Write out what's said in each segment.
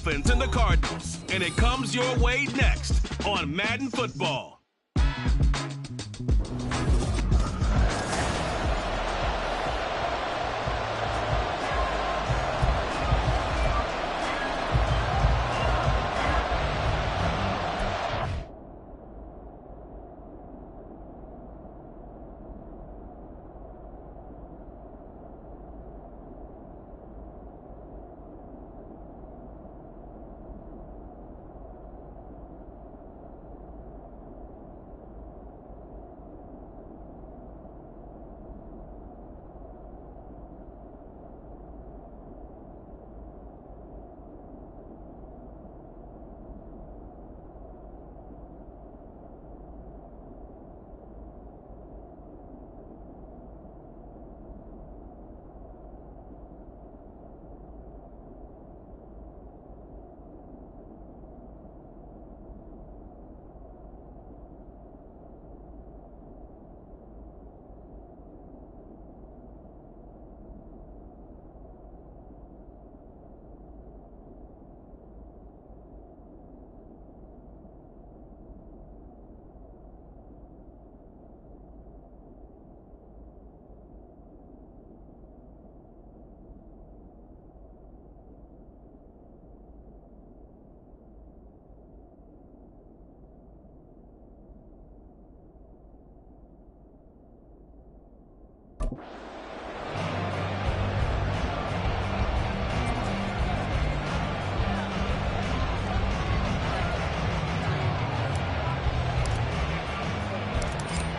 offense in the Cardinals, and it comes your way next on Madden Football.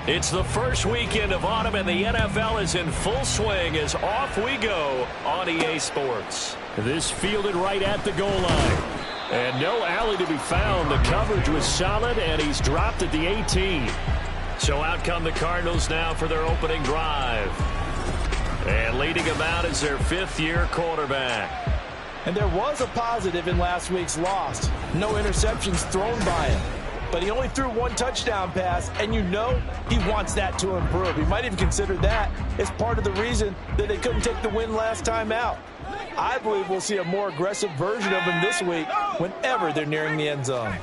It's the first weekend of autumn, and the NFL is in full swing as off we go on EA Sports. This fielded right at the goal line. And no alley to be found. The coverage was solid, and he's dropped at the 18. So out come the Cardinals now for their opening drive. And leading them out is their fifth-year quarterback. And there was a positive in last week's loss. No interceptions thrown by him. But he only threw one touchdown pass, and you know he wants that to improve. He might even consider that as part of the reason that they couldn't take the win last time out. I believe we'll see a more aggressive version of him this week whenever they're nearing the end zone.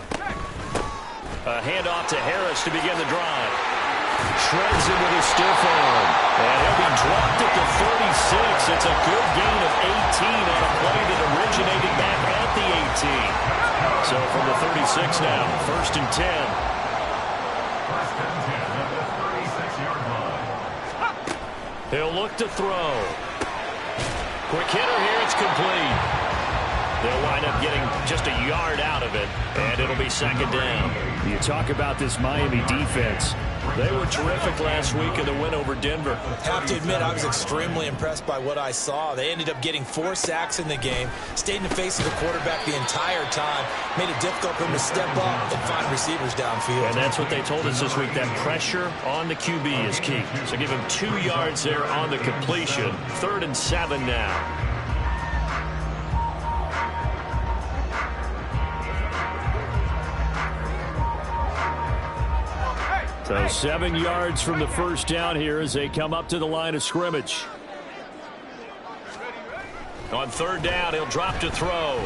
A handoff to Harris to begin the drive. Shreds it with his stiff arm. And he'll be dropped at the 36. It's a good gain of 18 on a play that originated back at the 18. So from the 36 now, first and 10. He'll look to throw. Quick hitter here, it's complete. They'll wind up getting just a yard out of it, and it'll be second down. You talk about this Miami defense. They were terrific last week in the win over Denver. Have to admit, I was extremely impressed by what I saw. They ended up getting 4 sacks in the game, stayed in the face of the quarterback the entire time, made it difficult for him to step up and find receivers downfield. And that's what they told us this week, that pressure on the QB is key. So give him 2 yards there on the completion. 3rd and 7 now. So 7 yards from the first down here as they come up to the line of scrimmage. On 3rd down, he'll drop to throw.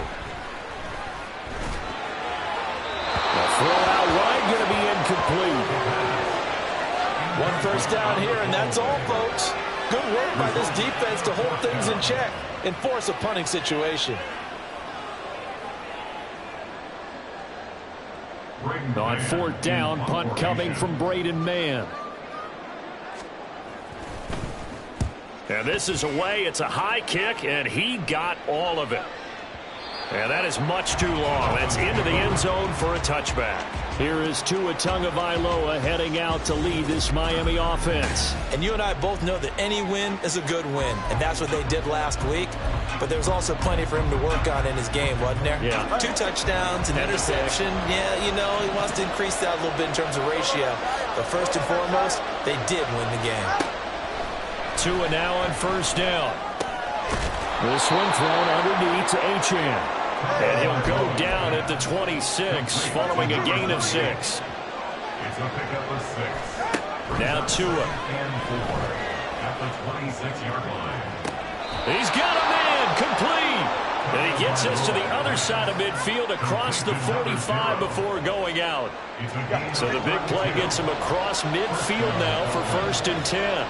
The throw out wide going to be incomplete. 1 first down here, and that's all, folks. Good work by this defense to hold things in check and force a punting situation. On 4th down, punt coming from Braden Mann. And this is away. It's a high kick, and he got all of it. And that is much too long. That's into the end zone for a touchback. Here is Tua Tagovailoa heading out to lead this Miami offense. And you and I both know that any win is a good win, and that's what they did last week. But there's also plenty for him to work on in his game, wasn't there? Yeah. 2 touchdowns, an interception. Yeah, you know, he wants to increase that a little bit in terms of ratio. But first and foremost, they did win the game. Tua now on 1st down. This one thrown underneath to Achane. And he'll go down at the 26 following a gain of 6. It's a pickup of 6. Now Tua. And 4 at the 26-yard line. He's got a man complete. And he gets us to the other side of midfield across the 45 before going out. So the big play gets him across midfield now for 1st and 10.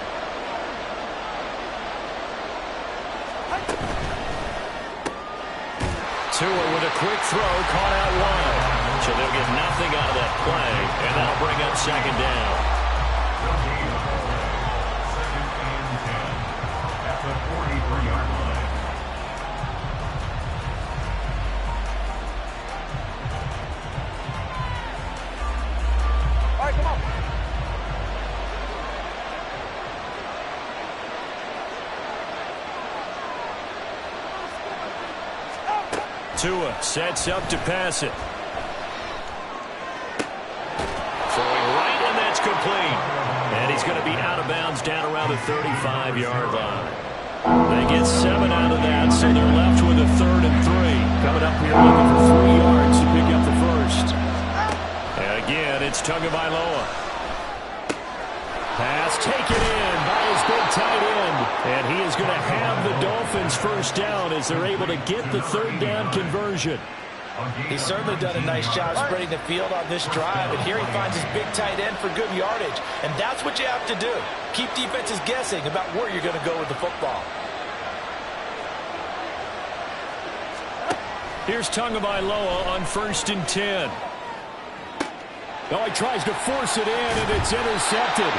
Tua with a quick throw, caught out wide. So they'll get nothing out of that play, and that'll bring up 2nd down. At the 43-yard line. All right, come on. Tua sets up to pass it. Throwing right, and that's complete. And he's going to be out of bounds down around the 35-yard line. They get 7 out of that, so they're left with a 3rd and 3. Coming up here looking for 3 yards to pick up the first. And again, it's Tagovailoa. Pass taken in by his big tight end. And he is going to have the Dolphins first down as they're able to get the 3rd down conversion. He's certainly done a nice job spreading the field on this drive, and here he finds his big tight end for good yardage. And that's what you have to do. Keep defenses guessing about where you're going to go with the football. Here's Tagovailoa on 1st and 10. Oh, he tries to force it in, and it's intercepted.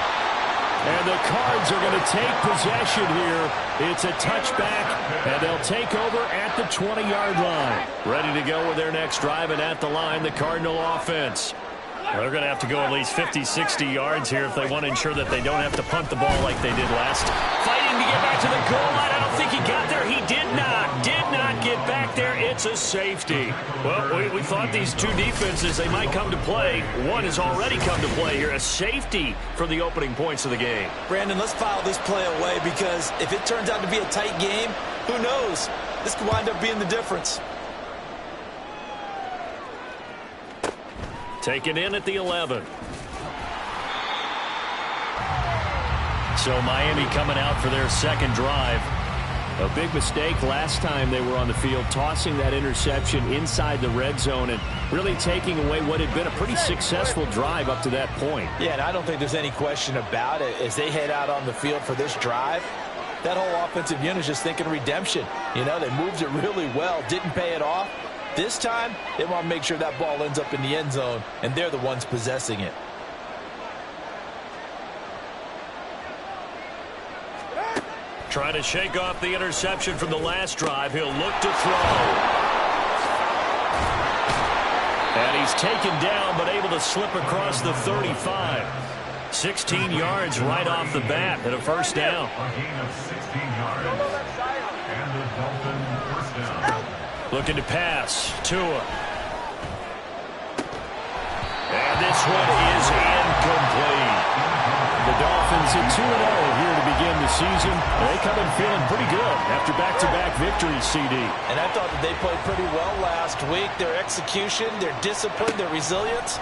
And the Cards are going to take possession here. It's a touchback, and they'll take over at the 20-yard line. Ready to go with their next drive, and at the line, the Cardinal offense. Well, they're going to have to go at least 50, 60 yards here if they want to ensure that they don't have to punt the ball like they did last. Fighting to get back to the goal line. I don't think he got there. He did not get back there. It's a safety. Well, we thought these two defenses, they might come to play. One has already come to play here. A safety for the opening points of the game. Brandon, let's file this play away because if it turns out to be a tight game, who knows? This could wind up being the difference. Taken in at the 11. So Miami coming out for their 2nd drive. A big mistake last time they were on the field, tossing that interception inside the red zone and really taking away what had been a pretty successful drive up to that point. Yeah, and I don't think there's any question about it. As they head out on the field for this drive, that whole offensive unit is just thinking redemption. You know, they moved it really well, didn't pay it off. This time, they want to make sure that ball ends up in the end zone, and they're the ones possessing it. Trying to shake off the interception from the last drive. He'll look to throw. And he's taken down, but able to slip across the 35. 16 yards right off the bat and a 1st down. A gain of 16 yards. And the Dolphin 1st down. Looking to pass. Tua. And this one is incomplete. The Dolphins at 2-0 here to begin the season. They come in feeling pretty good after back-to-back victories, CD. And I thought that they played pretty well last week. Their execution, their discipline, their resilience,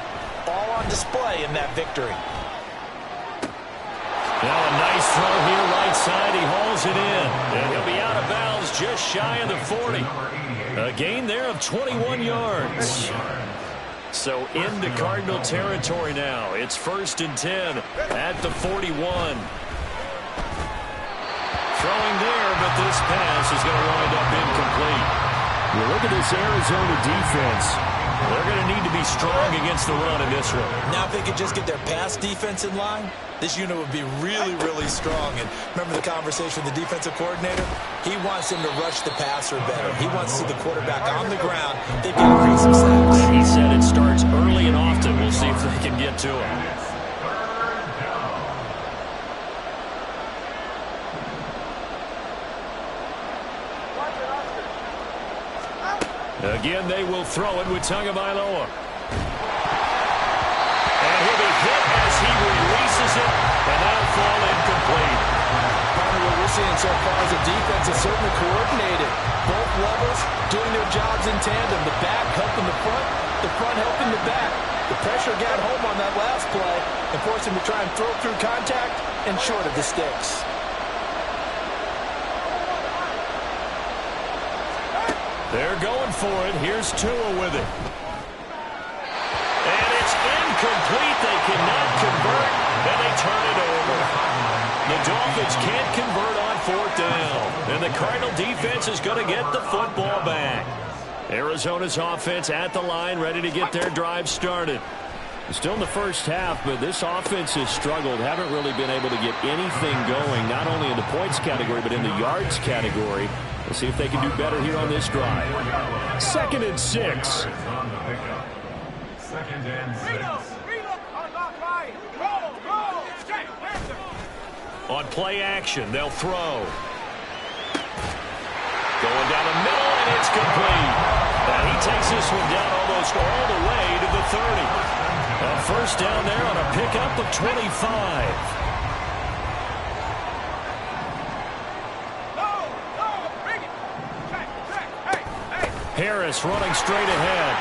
all on display in that victory. Now a nice throw here right side. He hauls it in. And he'll be out of bounds just shy of the 40. A gain there of 21 yards. So into Cardinal territory now. It's 1st and 10 at the 41. Throwing there, but this pass is going to wind up incomplete. You look at this Arizona defense. They're going to need to be strong against the run in this one. Now if they could just get their pass defense in line, this unit would be really, really strong. And remember the conversation with the defensive coordinator? He wants them to rush the passer better. He wants to see the quarterback on the ground. They've got to create some sacks. He said it starts early and often. We'll see if they can get to him. Again, they will throw it with Tagovailoa. And he'll be hit as he releases it, and that'll fall incomplete. What we're seeing so far is the defense is certainly coordinated. Both levels doing their jobs in tandem. The back helping the front helping the back. The pressure got home on that last play and forced him to try and throw through contact and short of the sticks. They're going for it. Here's Tua with it. And it's incomplete. They cannot convert, and they turn it over. The Dolphins can't convert on 4th down, and the Cardinal defense is going to get the football back. Arizona's offense at the line, ready to get their drive started. Still in the first half, but this offense has struggled. Haven't really been able to get anything going, not only in the points category, but in the yards category. We'll see if they can do better here on this drive. 2nd and 6. On play action, they'll throw. Going down the middle, and it's complete. And he takes this one down almost all the way to the 30. A first down there on a pickup of 25. Harris running straight ahead.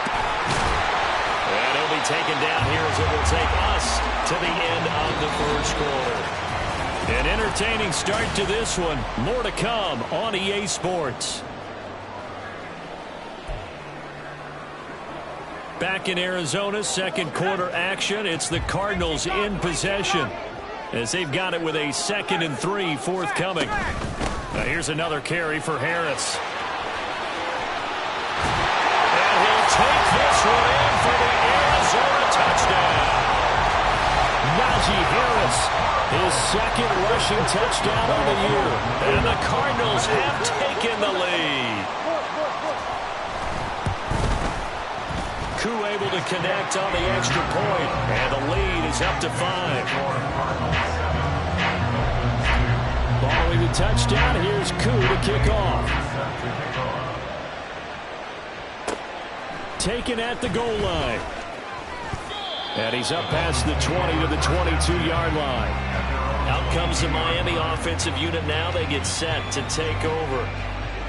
And he'll be taken down here as it will take us to the end of the first quarter. An entertaining start to this one. More to come on EA Sports. Back in Arizona, second quarter action. It's the Cardinals in possession as they've got it with a 2nd and 3 forthcoming. Now here's another carry for Harris. And he'll take this one in for the Arizona touchdown. Najee Harris, his 2nd rushing touchdown on the year. And the Cardinals have taken the lead. Koo able to connect on the extra point, and the lead is up to 5. Following the touchdown, here's Koo to kick off. Taken at the goal line. And he's up past the 20 to the 22-yard line. Out comes the Miami offensive unit now. They get set to take over.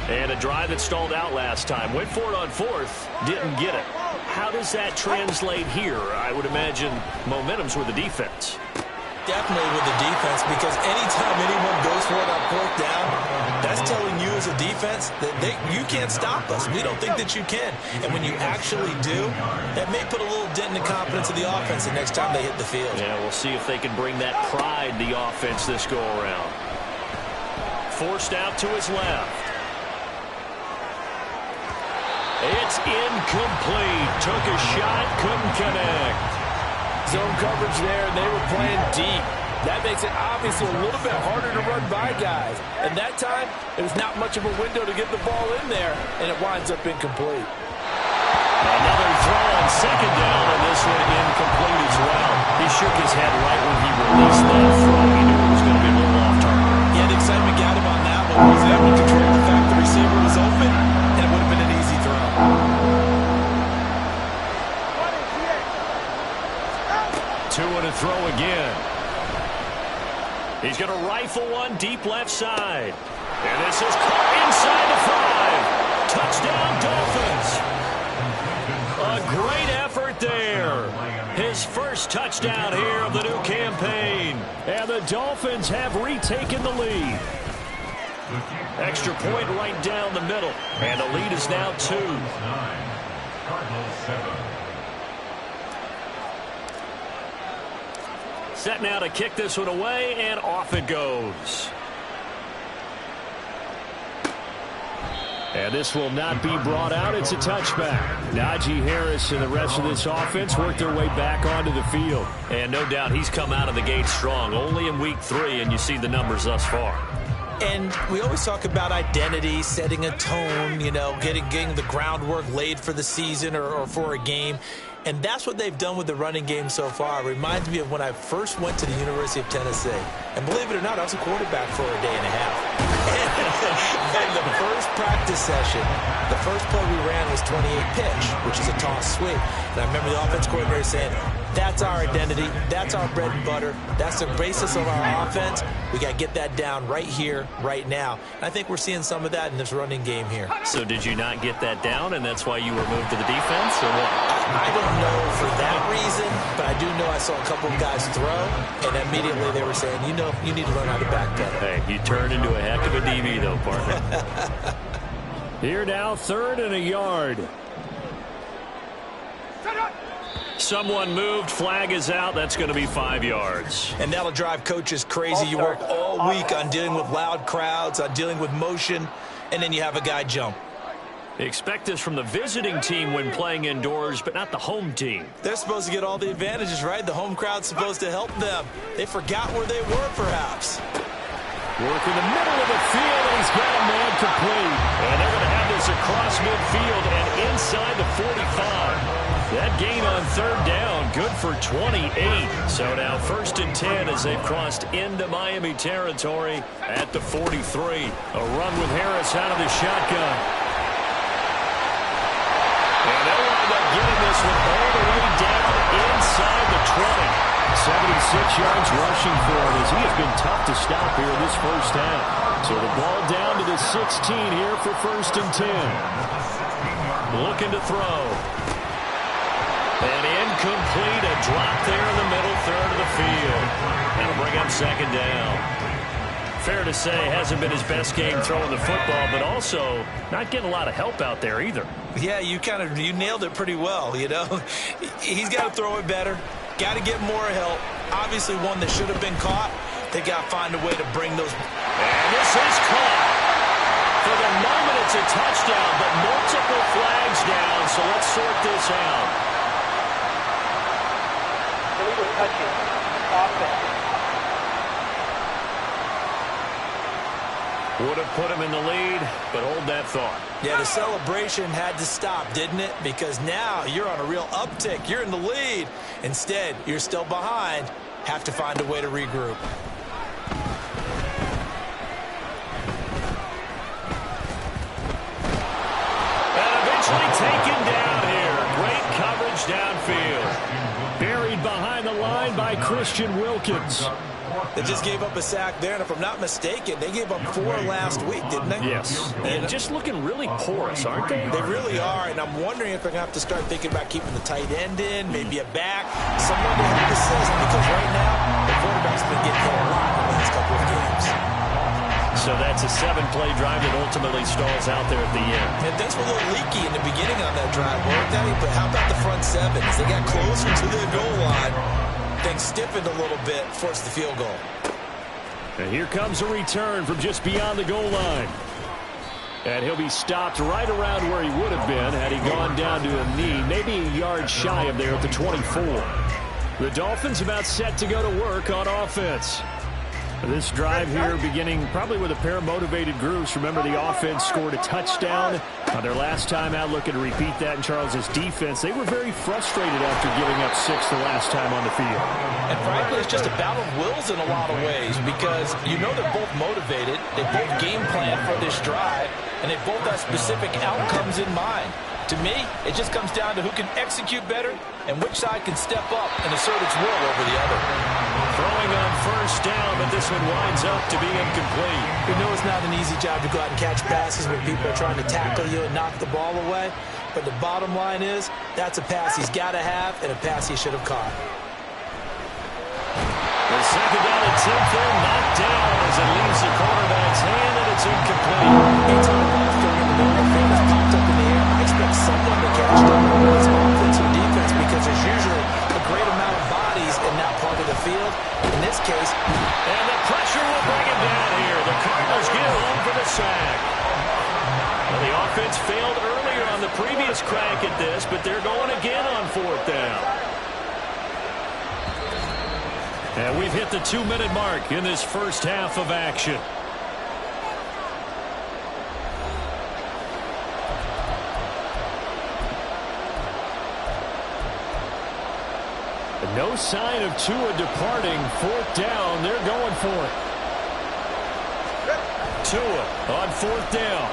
And a drive that stalled out last time. Went for it on 4th. Didn't get it. How does that translate here? I would imagine momentum's with the defense. Definitely with the defense, because anytime anyone goes for it on 4th down, that's telling you as a defense that you can't stop us. We don't think that you can. And when you actually do, that may put a little dent in the confidence of the offense the next time they hit the field. Yeah, we'll see if they can bring that pride, the offense, this go-around. Forced out to his left. It's incomplete. Took a shot, couldn't connect. Zone coverage there, and they were playing deep. That makes it obviously a little bit harder to run by guys. And that time, it was not much of a window to get the ball in there, and it winds up incomplete. Another throw on 2nd down, and this one incomplete as well. He shook his head right when he released that throw. He knew it was going to be a little off target. Yeah, the excitement got him on that one. He was able to control the fact the receiver was open, and it would have been an easy throw. Tua to throw again. He's going to rifle one deep left side. And this is caught inside the 5. Touchdown, Dolphins. A great effort there. His first touchdown here of the new campaign. And the Dolphins have retaken the lead. Extra point right down the middle. And the lead is now 2. Cardinals 7. Set now to kick this one away, and off it goes. And this will not be brought out. It's a touchback. Najee Harris and the rest of this offense work their way back onto the field. And no doubt he's come out of the gate strong. Only in week 3, and you see the numbers thus far. And we always talk about identity, setting a tone, you know, getting the groundwork laid for the season or for a game. And that's what they've done with the running game so far. It reminds me of when I first went to the University of Tennessee. And believe it or not, I was a quarterback for a day and a half. And the first practice session, the first play we ran was 28 pitch, which is a toss sweep. And I remember the offense coordinator saying, that's our identity. That's our bread and butter. That's the basis of our offense. We got to get that down right here, right now. And I think we're seeing some of that in this running game here. So did you not get that down, and that's why you were moved to the defense, or what? I don't know for that reason, but I do know I saw a couple of guys throw, and immediately they were saying, you know, you need to learn how to backpedal. Hey, you turned into a heck of a DB, though, partner. Here now, 3rd and a yard. Someone moved. Flag is out. That's going to be 5 yards. And that'll drive coaches crazy. You work all week on dealing with loud crowds, on dealing with motion, and then you have a guy jump. Expect this from the visiting team when playing indoors, but not the home team. They're supposed to get all the advantages, right? The home crowd's supposed to help them. They forgot where they were, perhaps. Work in the middle of the field, and he's got a man complete. And they're going to have this across midfield and inside the 45. That gain on 3rd down, good for 28. So now 1st and 10 as they've crossed into Miami territory at the 43. A run with Harris out of the shotgun. And they'll wind up getting this one all the way down inside the 20. 76 yards rushing for him as he has been tough to stop here this first half. So the ball down to the 16 here for 1st and 10. Looking to throw. And incomplete, a drop there in the middle 3rd of the field. That'll bring up 2nd down. Fair to say, hasn't been his best game throwing the football, but also not getting a lot of help out there either. Yeah, you nailed it pretty well, you know. He's got to throw it better. Got to get more help. Obviously one that should have been caught. They got to find a way to bring those. And this is caught. For the moment, it's a touchdown, but multiple flags down, so let's sort this out. Would have put him in the lead, but hold that thought. Yeah, the celebration had to stop, didn't it? Because now you're on a real uptick. You're in the lead. Instead, you're still behind. Have to find a way to regroup. And eventually taken down here. Great coverage downfield. Buried behind the line by Christian Wilkins. They just gave up a sack there, and if I'm not mistaken, they gave up 4 last week, didn't they? Yes. And just looking really porous, aren't they? They really are, and I'm wondering if they're going to have to start thinking about keeping the tight end in, maybe a back, someone to help assist, because right now, the quarterback's been getting hit a lot in the last couple of games. So that's a 7-play drive that ultimately stalls out there at the end. And things were a little leaky in the beginning on that drive, weren't they? But how about the front 7? As they got closer to the goal line, things stiffened a little bit, forced the field goal. And here comes a return from just beyond the goal line. And he'll be stopped right around where he would have been had he gone down to a knee, maybe a yard shy of there at the 24. The Dolphins about set to go to work on offense. This drive here beginning probably with a pair of motivated groups. Remember, the offense scored a touchdown on their last time out. Looking to repeat that in Charles' defense. They were very frustrated after giving up 6 the last time on the field. And frankly, it's just a battle of wills in a lot of ways because you know they're both motivated. They both game plan for this drive, and they both have specific outcomes in mind. To me, it just comes down to who can execute better and which side can step up and assert its will over the other. Throwing on first down, but this one winds up to be incomplete. We know it's not an easy job to go out and catch passes when people are trying to tackle you and knock the ball away. But the bottom line is, that's a pass he's got to have and a pass he should have caught. The second down attempt there, knocked down as it leaves the quarterback's hand, and it's incomplete. Anytime a ball's thrown in the middle, the thing is popped up in the air, I expect someone to catch it. It's offense or defense because there's usually a great amount of bodies in that part of the field. In this case, and the pressure will bring him down here. The Cardinals get home for the sack. Well, the offense failed earlier on the previous crack at this, but they're going again on 4th down. And we've hit the 2-minute mark in this first half of action. No sign of Tua departing. 4th down. They're going for it. Tua on 4th down.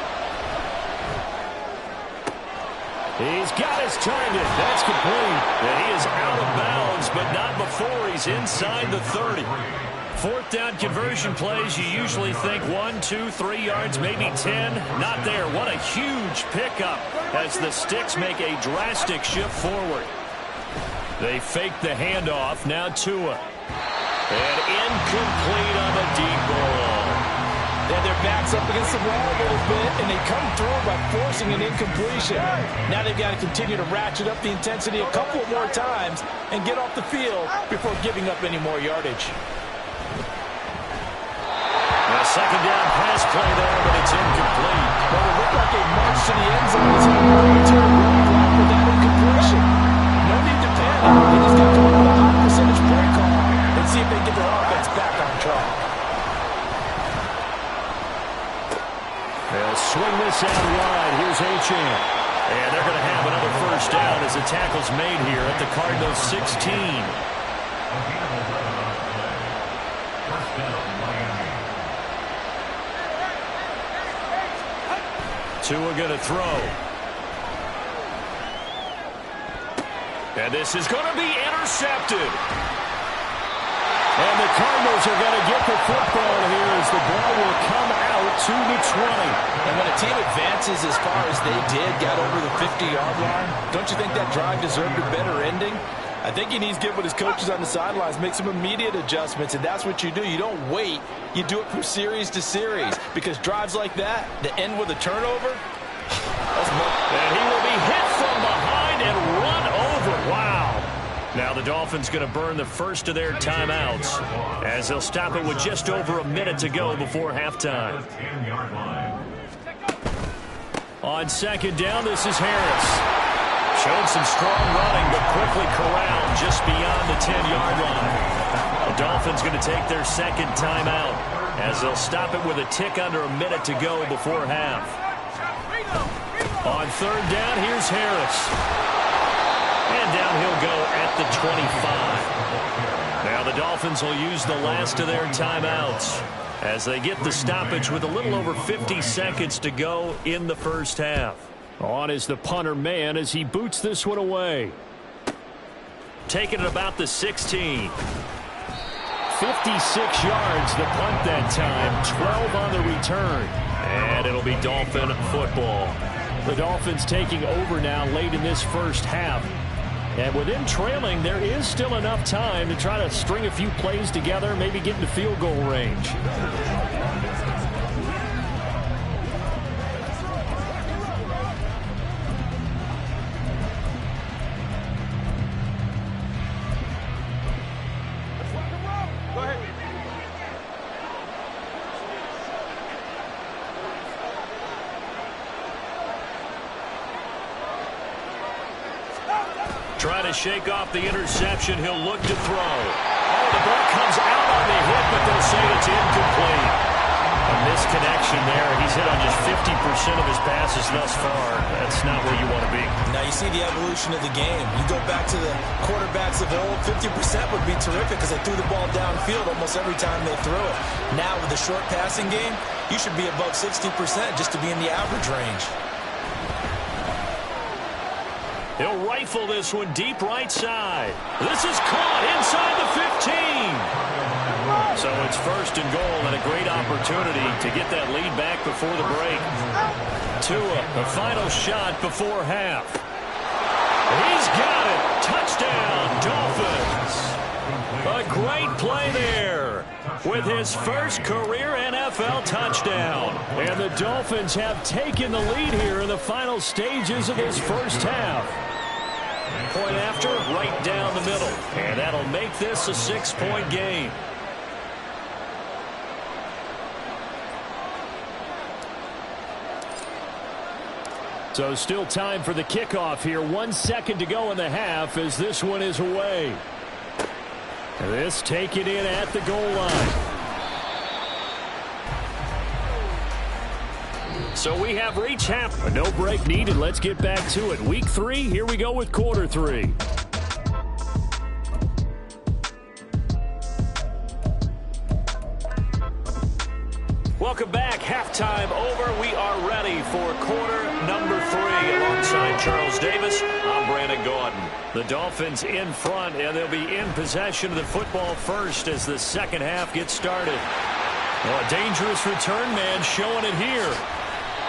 He's got his target. That's complete. And he is out of bounds, but not before he's inside the 30. 4th down conversion plays, you usually think 1, 2, 3 yards, maybe 10. Not there. What a huge pickup as the Sticks make a drastic shift forward. They fake the handoff. Now Tua. And incomplete on the deep ball. They have their backs up against the wall a little bit, and they come through by forcing an incompletion. Now they've got to continue to ratchet up the intensity a couple more times and get off the field before giving up any more yardage. A second down pass play there, but it's incomplete. Well, it looked like a march to the end zone as he momentary roadblock with that incompletion. No need to panic. They just got to go with a high percentage play call and see if they can get their offense back on track. They'll swing this out wide. Here's Achane. And they're going to have another first down as the tackle's made here at the Cardinals' 16. Tua going to throw. And this is going to be intercepted. And the Cardinals are going to get the football here as the ball will come out to the 20. And when a team advances as far as they did, got over the 50-yard line, don't you think that drive deserved a better ending? I think he needs to get with his coaches on the sidelines, make some immediate adjustments, and that's what you do. You don't wait. You do it from series to series, because drives like that end with a turnover, that's more. And he will be hit from behind and run over. Wow. Now the Dolphins going to burn the first of their timeouts as they'll stop it with just over a minute to go before halftime. On second down, this is Harris. Showed some strong running, but quickly corralled just beyond the 10-yard line. The Dolphins going to take their second timeout as they'll stop it with a tick under a minute to go before half. On third down, here's Harris. And down he'll go at the 25. Now the Dolphins will use the last of their timeouts as they get the stoppage with a little over 50 seconds to go in the first half. On is the punter man as he boots this one away. Taking it about the 16. 56 yards the punt that time. 12 on the return. And it'll be Dolphin football. The Dolphins taking over now late in this first half. And with them trailing, there is still enough time to try to string a few plays together, maybe get into field goal range. Trying to shake off the interception. He'll look to throw. Oh, the ball comes out on the hit, but they'll say it's incomplete. A misconnection there. He's hit on just 50% of his passes thus far. That's not where you want to be. Now you see the evolution of the game. You go back to the quarterbacks of old, 50% would be terrific because they threw the ball downfield almost every time they threw it. Now with the short passing game, you should be above 60% just to be in the average range. He'll rifle this one deep right side. This is caught inside the 15. So it's first and goal and a great opportunity to get that lead back before the break. Tua, the final shot before half. He's got it. Touchdown, Dolphins. A great play there with his first career NFL touchdown. And the Dolphins have taken the lead here in the final stages of this first half. Point after, right down the middle. And that'll make this a 6-point game. So still time for the kickoff here. 1 second to go in the half as this one is away. This taken in at the goal line. So we have reached half. No break needed. Let's get back to it. Week 3, here we go with quarter 3. Welcome back. Halftime over. We are ready for quarter number 3 alongside Charles Davis. I'm Brandon Gaudin. The Dolphins in front, and they'll be in possession of the football first as the second half gets started. Well, a dangerous return man showing it here.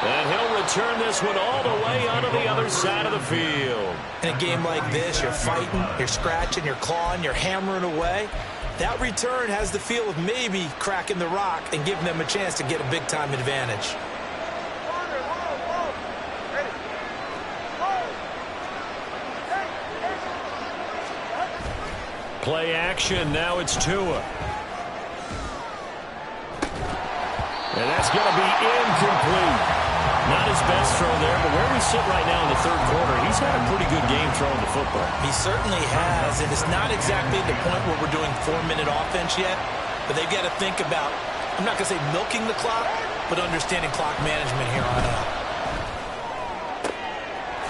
And he'll return this one all the way onto the other side of the field. In a game like this, you're fighting, you're scratching, you're clawing, you're hammering away. That return has the feel of maybe cracking the rock and giving them a chance to get a big-time advantage. Play action. Now it's Tua. And that's going to be incomplete. Not his best throw there, but where we sit right now in the third quarter, he's had a pretty good game throwing the football. He certainly has, and it's not exactly the point where we're doing 4-minute offense yet, but they've got to think about, I'm not going to say milking the clock, but understanding clock management here on out.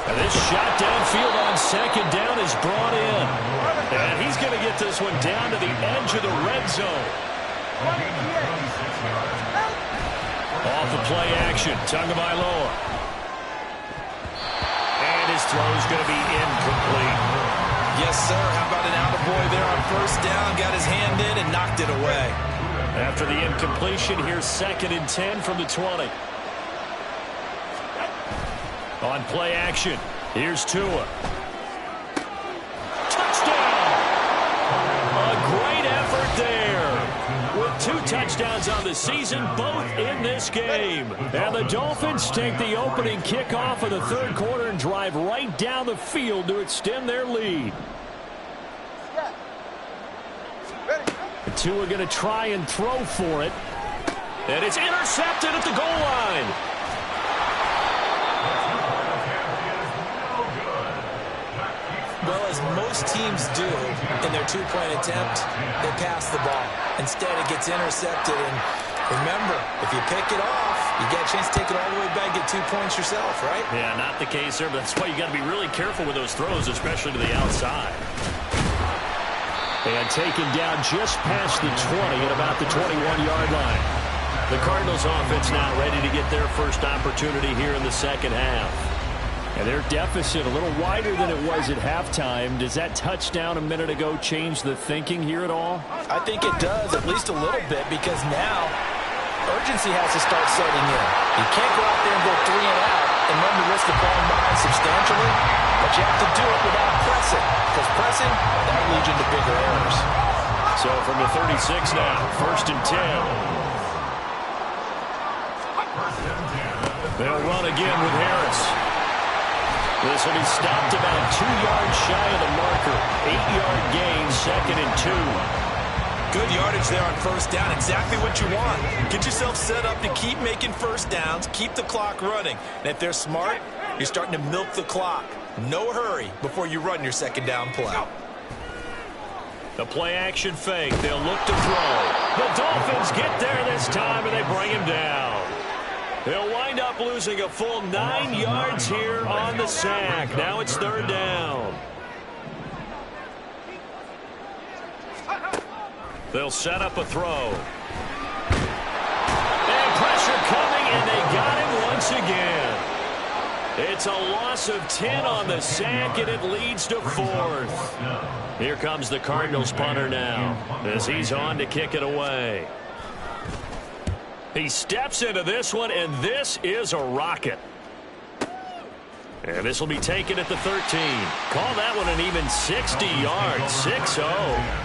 And this shot downfield on second down is brought in. And he's going to get this one down to the edge of the red zone. Off the play action, Tagovailoa. And his throw is going to be incomplete. Yes, sir. How about an attaboy there on first down? Got his hand in and knocked it away. After the incompletion, here's 2nd and 10 from the 20. On play action, here's Tua. Touchdown! A great effort there. With 2 touchdowns on the season, both in this game. And the Dolphins take the opening kickoff of the third quarter and drive right down the field to extend their lead. Tua going to try and throw for it. And it's intercepted at the goal line. Well, as most teams do in their 2-point attempt, they pass the ball. Instead, it gets intercepted. And remember, if you pick it off, you get a chance to take it all the way back, get 2 points yourself, right? Yeah, not the case there, but that's why you got to be really careful with those throws, especially to the outside. And taken down just past the 20 at about the 21-yard line. The Cardinals offense now ready to get their first opportunity here in the second half. And their deficit a little wider than it was at halftime. Does that touchdown a minute ago change the thinking here at all? I think it does, at least a little bit, because now urgency has to start setting in. You can't go out there and go 3 and out and run the risk of falling behind substantially, but you have to do it without pressing, because pressing, that leads into bigger errors. So from the 36 now, 1st and 10. They'll run again with Harris. This will be stopped about 2 yards shy of the marker. 8-yard gain, 2nd and 2. Good yardage there on first down. Exactly what you want. Get yourself set up to keep making first downs, keep the clock running. And if they're smart, you're starting to milk the clock. No hurry before you run your second down play. The play action fake. They'll look to throw. The Dolphins get there this time, and they bring him down. They'll wind up losing a full 9 yards here on the sack. Now it's 3rd down. They'll set up a throw. And pressure coming, and they got him once again. It's a loss of 10 on the sack, and it leads to 4th. Here comes the Cardinals punter now as he's on to kick it away. He steps into this one, and this is a rocket. And this will be taken at the 13. Call that one an even 60 yards, 6-0.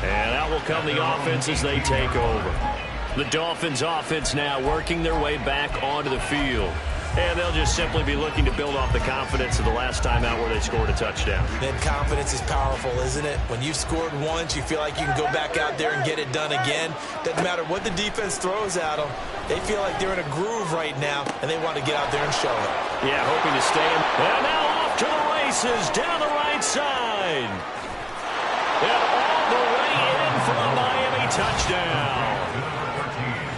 And out will come the offense as they take over. The Dolphins offense now working their way back onto the field. And they'll just simply be looking to build off the confidence of the last time out where they scored a touchdown. Then confidence is powerful, isn't it? When you've scored once, you feel like you can go back out there and get it done again. Doesn't matter what the defense throws at them. They feel like they're in a groove right now, and they want to get out there and show it. Yeah, hoping to stay in. And now off to the races down the right side. And all the way in for a Miami touchdown.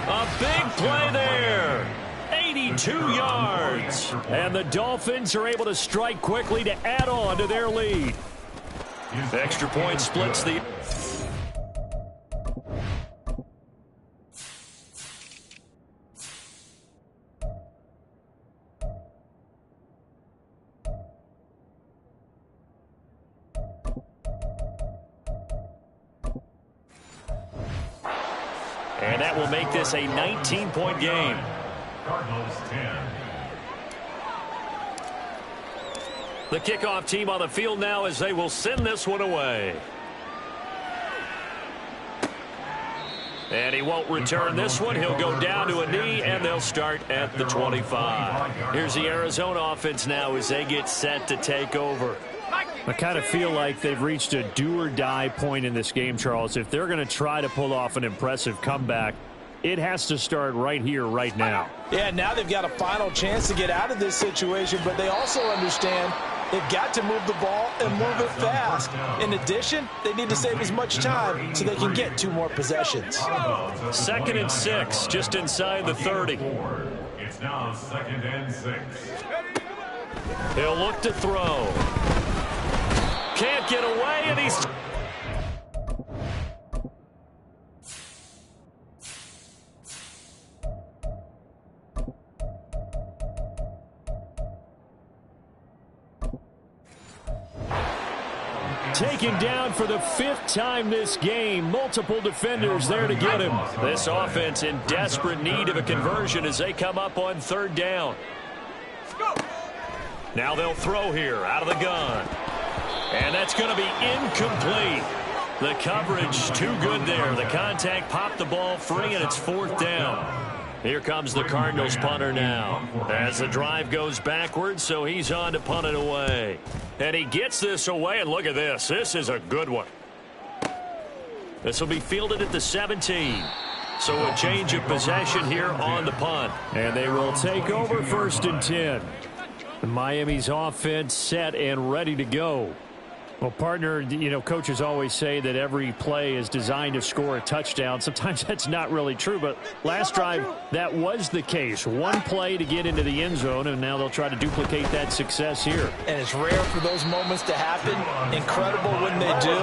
A big play there. 82 yards. And the Dolphins are able to strike quickly to add on to their lead. Extra point splits the... And that will make this a 19-point game. Cardinals 10. The kickoff team on the field now as they will send this one away. And he won't return this one. He'll go down to a knee, and they'll start at the 25. Here's the Arizona offense now as they get set to take over. I kind of feel like they've reached a do-or-die point in this game, Charles. If they're going to try to pull off an impressive comeback, it has to start right here, right now. Yeah, now they've got a final chance to get out of this situation, but they also understand they've got to move the ball and move it fast. In addition, they need to save as much time so they can get 2 more possessions. 2nd and 6, just inside the 30. It's now 2nd and 6. He'll look to throw. Can't get away, and he's... Taken down for the 5th time this game. Multiple defenders there to get him. This offense in desperate need of a conversion as they come up on 3rd down. Now they'll throw here out of the gun. And that's going to be incomplete. The coverage too good there. The contact popped the ball free, and it's 4th down. Here comes the Cardinals punter now as the drive goes backwards, so he's on to punt it away. And he gets this away, and look at this. This is a good one. This will be fielded at the 17. So a change of possession here on the punt. And they will take over 1st and 10. Miami's offense set and ready to go. Well, partner, you know, coaches always say that every play is designed to score a touchdown. Sometimes that's not really true, but last drive, that was the case. One play to get into the end zone, and now they'll try to duplicate that success here. And it's rare for those moments to happen. Incredible when they do.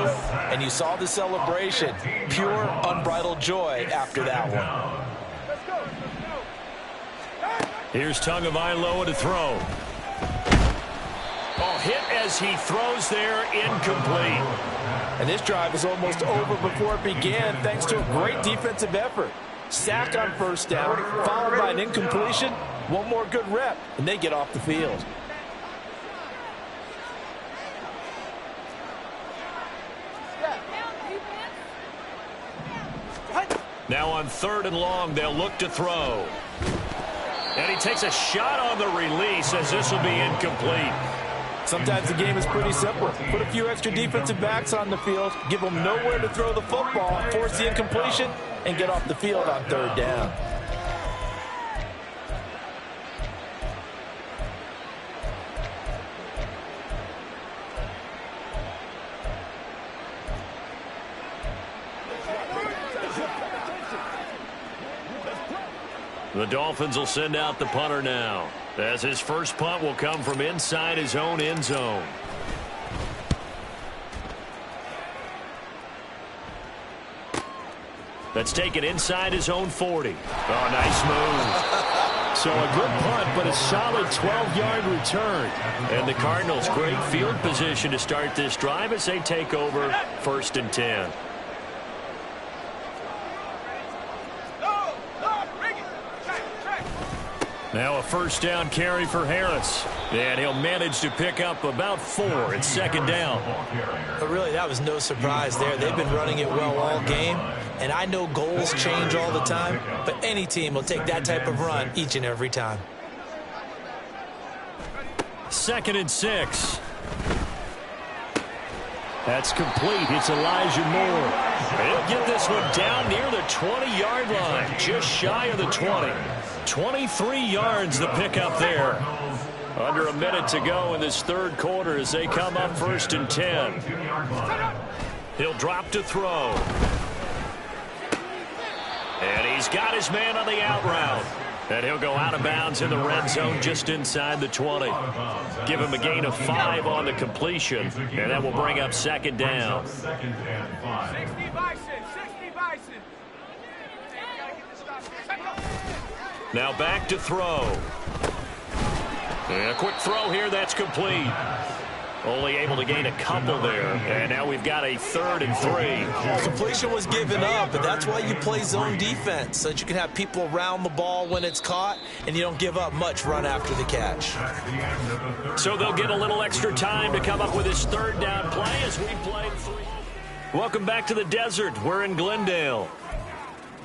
And you saw the celebration. Pure, unbridled joy after that one. Here's Tagovailoa to throw. Oh, hit as he throws there, incomplete. And this drive was almost over before it began thanks to a great defensive effort. Sack on 1st down, followed by an incompletion. One more good rep, and they get off the field. Now on 3rd and long, they'll look to throw. And he takes a shot on the release as this will be incomplete. Sometimes the game is pretty simple. Put a few extra defensive backs on the field, give them nowhere to throw the football, force the incompletion, and get off the field on 3rd down. The Dolphins will send out the punter now, as his first punt will come from inside his own end zone. That's taken inside his own 40. Oh, nice move. So a good punt, but a solid 12-yard return. And the Cardinals, great field position to start this drive as they take over 1st and 10. Now a 1st down carry for Harris. And he'll manage to pick up about 4. It's 2nd down. But really, that was no surprise there. They've been running it well all game. And I know goals change all the time, but any team will take that type of run each and every time. 2nd and 6. That's complete. It's Elijah Moore. He'll get this one down near the 20-yard line, just shy of the 20. 23 yards the pickup there. Under a minute to go in this 3rd quarter as they come up 1st and 10. He'll drop to throw. And he's got his man on the out route. And he'll go out of bounds in the red zone just inside the 20. Give him a gain of 5 on the completion. And that will bring up 2nd down. 2nd and 5. 60 Bison. Now back to throw. And a quick throw here, that's complete. Only able to gain a couple there. And now we've got a 3rd and 3. Completion was given up, but that's why you play zone defense, so that you can have people around the ball when it's caught, and you don't give up much run after the catch. So they'll get a little extra time to come up with his 3rd down play as we play 3. Welcome back to the desert. We're in Glendale.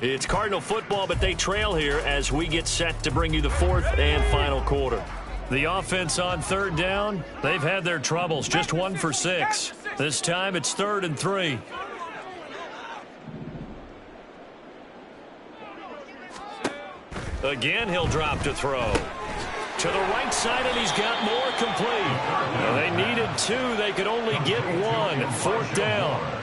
It's Cardinal football, but they trail here as we get set to bring you the fourth and final quarter. The offense on third down, they've had their troubles. Just 1 for 6. This time it's 3rd and 3. Again, he'll drop to throw. To the right side, and he's got more complete. Well, they needed 2. They could only get 1. 4th down.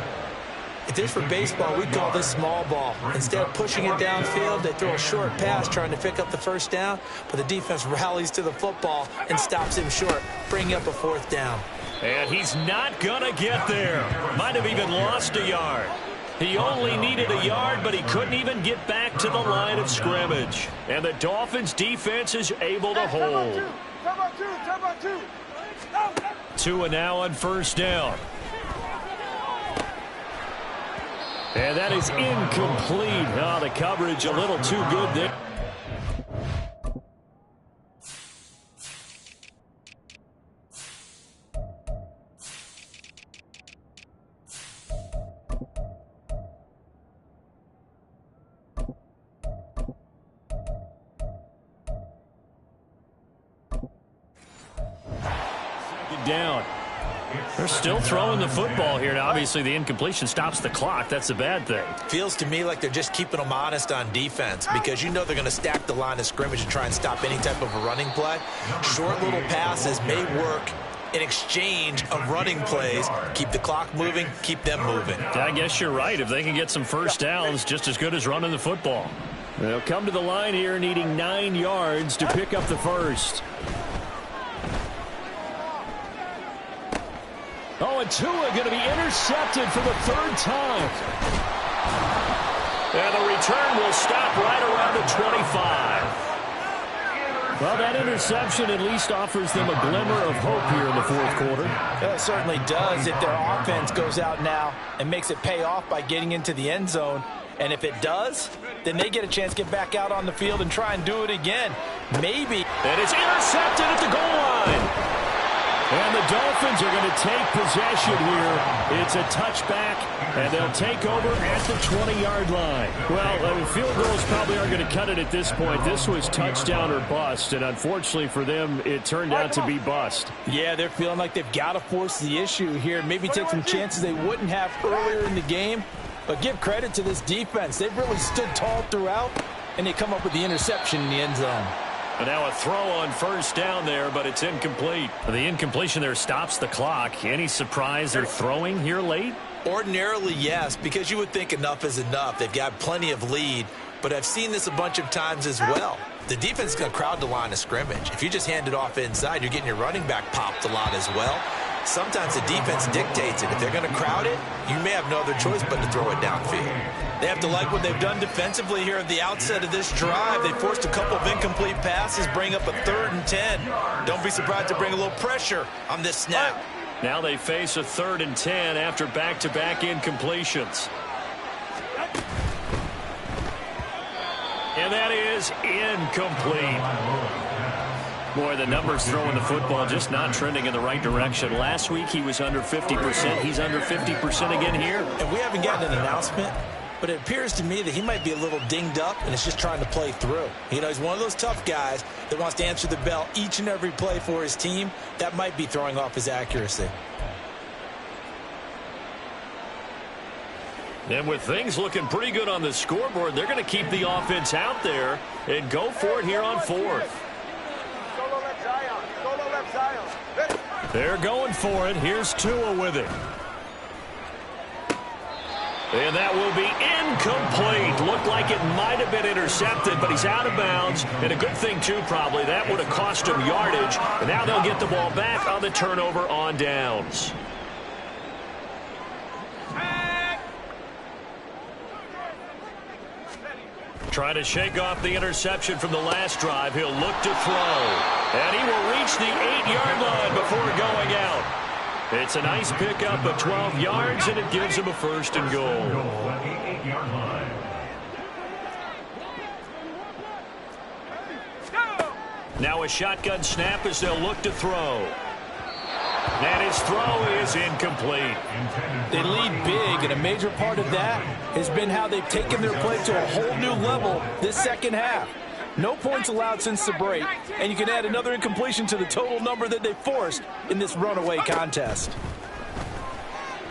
If this were baseball, we'd call this small ball. Instead of pushing it downfield, they throw a short pass trying to pick up the first down, but the defense rallies to the football and stops him short, bringing up a 4th down. And he's not going to get there. Might have even lost a yard. He only needed a yard, but he couldn't even get back to the line of scrimmage. And the Dolphins defense is able to hold. 2 and now on 1st down. And that is incomplete. Oh, the coverage a little too good there. Down. They're still throwing the football here. Now, obviously, the incompletion stops the clock. That's a bad thing. Feels to me like they're just keeping them honest on defense because you know they're going to stack the line of scrimmage and try and stop any type of a running play. Short little passes may work in exchange of running plays. Keep the clock moving, keep them moving. I guess you're right. If they can get some first downs, just as good as running the football. They'll come to the line here needing 9 yards to pick up the first. Oh, and Tua going to be intercepted for the 3rd time. And the return will stop right around the 25. Well, that interception at least offers them a glimmer of hope here in the 4th quarter. It certainly does if their offense goes out now and makes it pay off by getting into the end zone. And if it does, then they get a chance to get back out on the field and try and do it again. Maybe. And it's intercepted at the goal line. And the Dolphins are going to take possession here. It's a touchback, and they'll take over at the 20-yard line. Well, field goals probably aren't going to cut it at this point. This was touchdown or bust, and unfortunately for them, it turned out to be bust. Yeah, they're feeling like they've got to force the issue here. Maybe take some chances they wouldn't have earlier in the game. But give credit to this defense. They've really stood tall throughout, and they come up with the interception in the end zone. And now a throw on 1st down there, but it's incomplete. The incompletion there stops the clock. Any surprise they're throwing here late? Ordinarily, yes, because you would think enough is enough. They've got plenty of lead, but I've seen this a bunch of times as well. The defense is going to crowd the line of scrimmage. If you just hand it off inside, you're getting your running back popped a lot as well. Sometimes the defense dictates it. If they're going to crowd it, you may have no other choice but to throw it downfield. They have to like what they've done defensively here at the outset of this drive. They forced a couple of incomplete passes, bring up a 3rd and 10. Don't be surprised to bring a little pressure on this snap. Now they face a 3rd and 10 after back-to-back incompletions. And that is incomplete. Boy, the numbers throwing the football just not trending in the right direction. Last week he was under 50%. He's under 50% again here. And we haven't gotten an announcement, but it appears to me that he might be a little dinged up and is just trying to play through. You know, he's one of those tough guys that wants to answer the bell each and every play for his team. That might be throwing off his accuracy. And with things looking pretty good on the scoreboard, they're going to keep the offense out there and go for it here on 4th. They're going for it. Here's Tua with it. And that will be incomplete. Looked like it might have been intercepted, but he's out of bounds. And a good thing, too, probably. That would have cost him yardage. And now they'll get the ball back on the turnover on downs. Trying to shake off the interception from the last drive. He'll look to throw. And he will reach the 8-yard line before going out. It's a nice pickup of 12 yards, and it gives him a 1st and goal. Now a shotgun snap as they'll look to throw. And his throw is incomplete. They lead big, and a major part of that has been how they've taken their play to a whole new level this second half. No points allowed since the break, and you can add another incompletion to the total number that they forced in this runaway contest.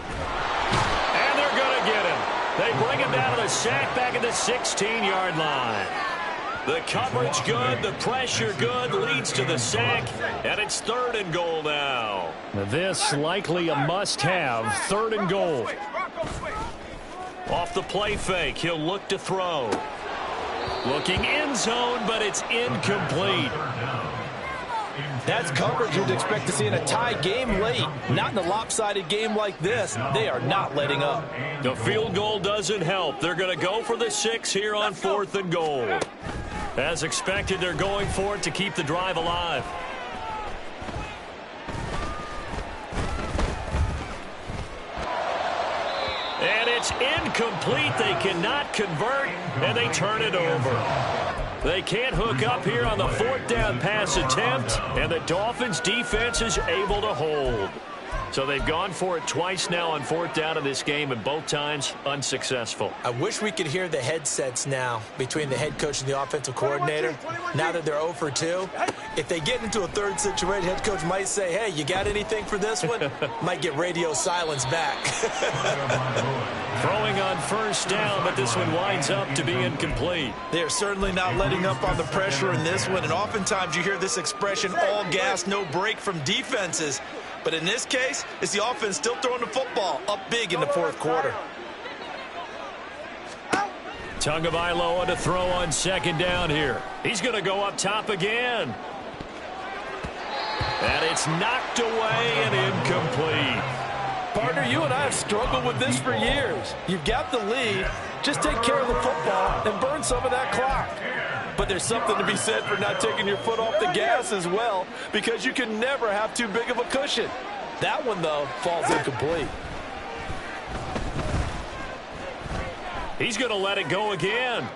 And they're going to get him. They bring him down to the sack back at the 16-yard line. The coverage good, the pressure good, leads to the sack, and it's 3rd and goal now. This likely a must-have, 3rd and goal. Off the play fake, he'll look to throw. Looking end zone, but it's incomplete. That's coverage you'd expect to see in a tie game late. Not in a lopsided game like this. They are not letting up. The field goal doesn't help. They're going to go for the 6 here on 4th and goal. As expected, they're going for it to keep the drive alive. And it's incomplete. They cannot convert, and they turn it over. They can't hook up here on the 4th down pass attempt, and the Dolphins' defense is able to hold. So they've gone for it twice now on 4th down in this game, and both times unsuccessful. I wish we could hear the headsets now between the head coach and the offensive coordinator. Now that they're 0 for 2, if they get into a third situation, head coach might say, hey, you got anything for this one? Might get radio silence back. Throwing on 1st down, but this one winds up to be incomplete. They are certainly not letting up on the pressure in this one, and oftentimes you hear this expression, all gas, no break from defenses. But in this case, it's the offense still throwing the football up big in the 4th quarter. Tagovailoa to throw on 2nd down here. He's going to go up top again. And it's knocked away and incomplete. Partner, you and I have struggled with this for years. You've got the lead. Just take care of the football and burn some of that clock. But there's something to be said for not taking your foot off the gas as well, because you can never have too big of a cushion. That one, though, falls incomplete. He's going to let it go again.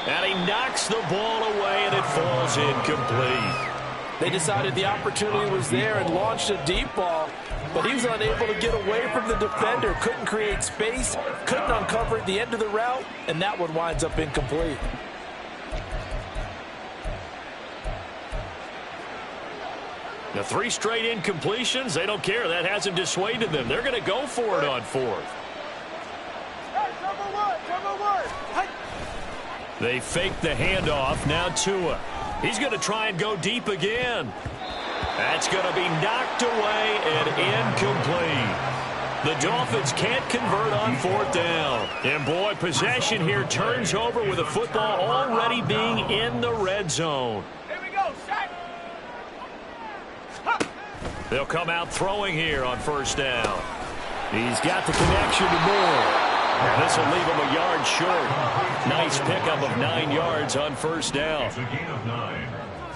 And he knocks the ball away, and it falls incomplete. They decided the opportunity was there and launched a deep ball, but he was unable to get away from the defender, couldn't create space, couldn't uncover at the end of the route, and that one winds up incomplete. The 3 straight incompletions, they don't care. That hasn't dissuaded them. They're going to go for it on 4th. They fake the handoff. Now Tua. He's going to try and go deep again. That's going to be knocked away and incomplete. The Dolphins can't convert on 4th down. And, boy, possession here turns over with the football already being in the red zone. Here we go, set. They'll come out throwing here on 1st down. He's got the connection to Moore. This will leave him a yard short. Nice pickup of 9 yards on 1st down. It's a gain of 9.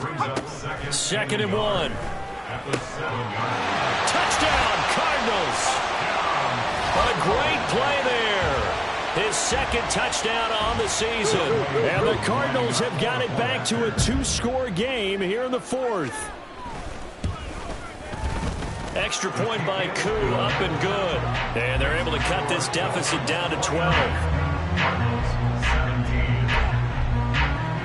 Brings up 2nd and 1. at the 7-yard. Touchdown, Cardinals. A great play there. His 2nd touchdown on the season. And the Cardinals have got it back to a 2-score game here in the 4th. Extra point by Koo, up and good. And they're able to cut this deficit down to 12. Cardinals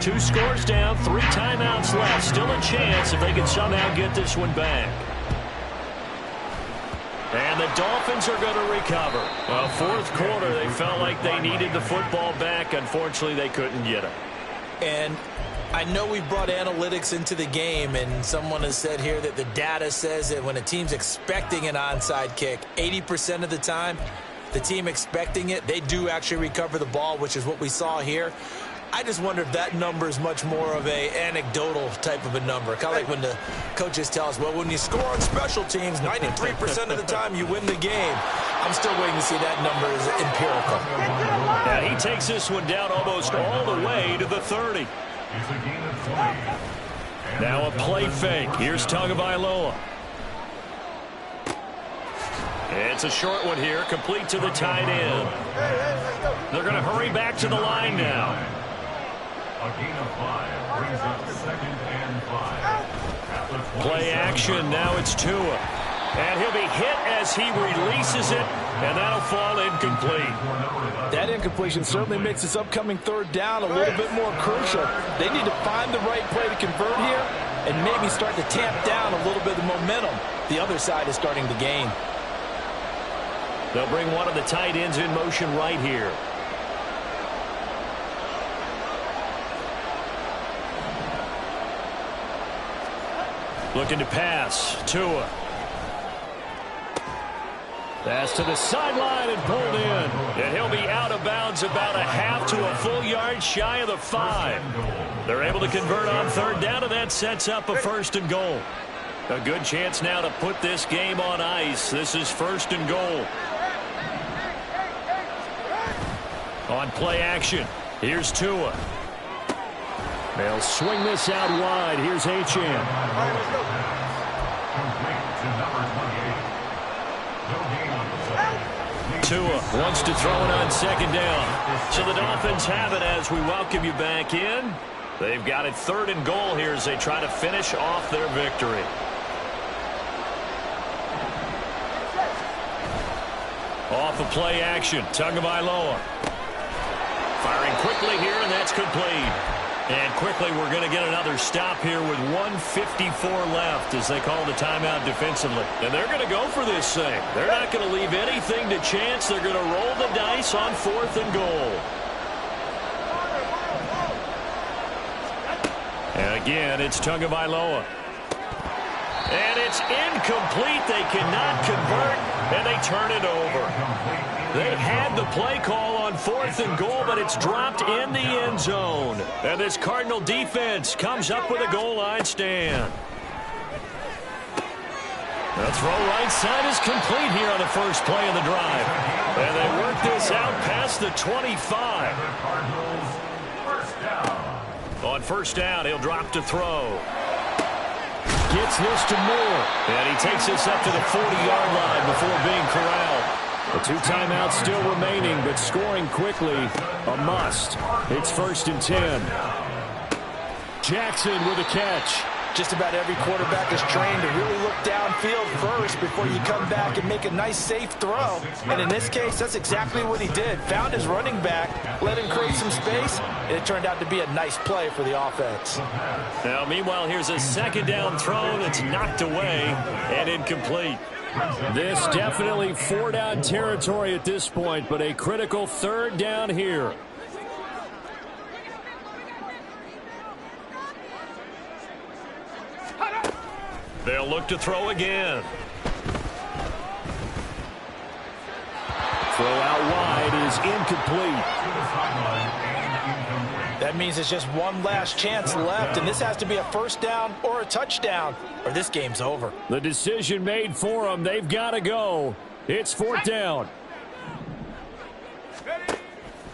17. 2 scores down, 3 timeouts left. Still a chance if they can somehow get this one back. And the Dolphins are going to recover. Well, 4th quarter, they felt like they needed the football back. Unfortunately, they couldn't get it. And I know we brought analytics into the game, and someone has said here that the data says that when a team's expecting an onside kick, 80% of the time, the team expecting it, they do actually recover the ball, which is what we saw here. I just wonder if that number is much more of a anecdotal type of a number. Kind of like when the coaches tell us, well, when you score on special teams, 93% of the time you win the game. I'm still waiting to see that number is empirical. Yeah, he takes this one down almost all the way to the 30. It's a gain of 3. Now a play fake. Here's Tagovailoa. It's a short one here, complete to the tight end. They're going to hurry back to the line now. A gain of 5 brings up 2nd and 5. Play action, now it's Tua. And he'll be hit as he releases it, and that'll fall incomplete. That incompletion certainly makes this upcoming third down a little bit more crucial. They need to find the right play to convert here and maybe start to tamp down a little bit of the momentum the other side is starting to gain. They'll bring one of the tight ends in motion right here. Looking to pass. Tua. Pass to the sideline and pulled in. And he'll be out of bounds about a half to a full yard shy of the 5. They're able to convert on third down, and that sets up a 1st and goal. A good chance now to put this game on ice. This is 1st and goal. On play action, here's Tua. They'll swing this out wide. Here's Achane. Tua wants to throw it on 2nd down. So the Dolphins have it as we welcome you back in. They've got it 3rd and goal here as they try to finish off their victory. Off of play action, Tagovailoa. Firing quickly here, and that's complete. And quickly, we're going to get another stop here with 1:54 left as they call the timeout defensively. And they're going to go for this thing. They're not going to leave anything to chance. They're going to roll the dice on 4th and goal. And again, it's Tagovailoa. And it's incomplete. They cannot convert, and they turn it over. They had the play call on 4th and goal, but it's dropped in the end zone. And this Cardinal defense comes up with a goal line stand. The throw right side is complete here on the first play of the drive. And they work this out past the 25. On 1st down, he'll drop to throw. Gets this to Moore. And he takes this up to the 40-yard line before being corralled. The 2 timeouts still remaining, but scoring quickly, a must. It's 1st and 10. Jackson with a catch. Just about every quarterback is trained to really look downfield first before you come back and make a nice, safe throw. And in this case, that's exactly what he did. Found his running back, let him create some space, and it turned out to be a nice play for the offense. Now, meanwhile, here's a 2nd down throw that's knocked away and incomplete. This definitely 4-down territory at this point, but a critical 3rd down here. They'll look to throw again. Throw out wide is incomplete. That means it's just one last chance left, and this has to be a 1st down or a touchdown, or this game's over. The decision made for them. They've got to go. It's 4th down.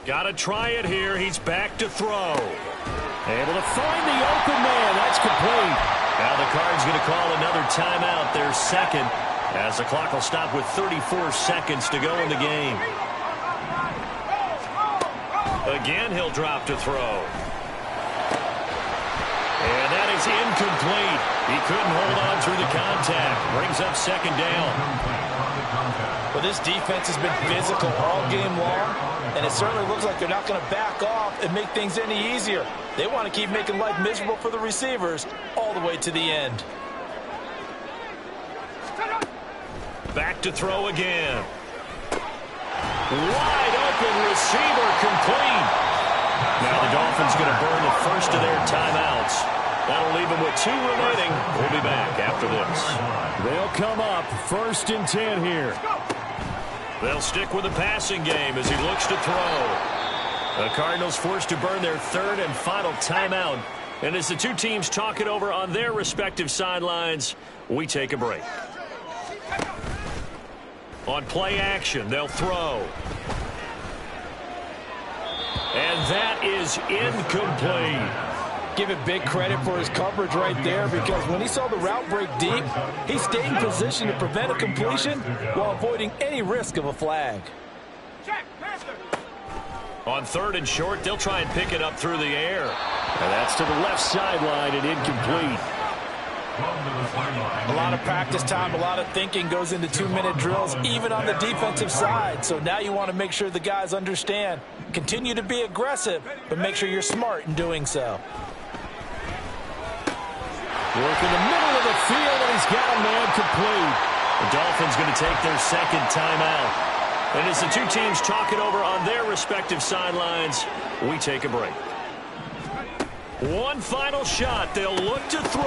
Got to try it here. He's back to throw. Able to find the open man. That's complete. Now the Cards going to call another timeout, their 2nd, as the clock will stop with 34 seconds to go in the game. Again, he'll drop to throw. And that is incomplete. He couldn't hold on through the contact. Brings up 2nd down. Well, this defense has been physical all game long, and it certainly looks like they're not going to back off and make things any easier. They want to keep making life miserable for the receivers all the way to the end. Back to throw again. Wide open receiver complete. Now the Dolphins going to burn the first of their timeouts. That'll leave them with 2 remaining. We'll be back after this. They'll come up 1st and 10 here. They'll stick with the passing game as he looks to throw. The Cardinals forced to burn their 3rd and final timeout. And as the 2 teams talk it over on their respective sidelines, we take a break. On play action, they'll throw. And that is incomplete. Give it big credit for his coverage right there, because when he saw the route break deep, he stayed in position to prevent a completion while avoiding any risk of a flag. On 3rd and short, they'll try and pick it up through the air. And that's to the left sideline and incomplete. A lot of practice time, a lot of thinking goes into 2-minute drills, even on the defensive side. So now you want to make sure the guys understand. Continue to be aggressive, but make sure you're smart in doing so. Work in the middle of the field, and he's got a man complete. The Dolphins going to take their second timeout. And as the two teams talk it over on their respective sidelines, we take a break. One final shot. They'll look to throw.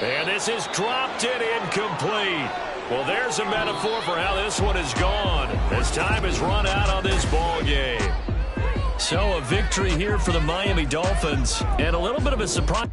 And this is dropped and incomplete. Well, there's a metaphor for how this one is gone, as time has run out on this ball game. So a victory here for the Miami Dolphins, and a little bit of a surprise.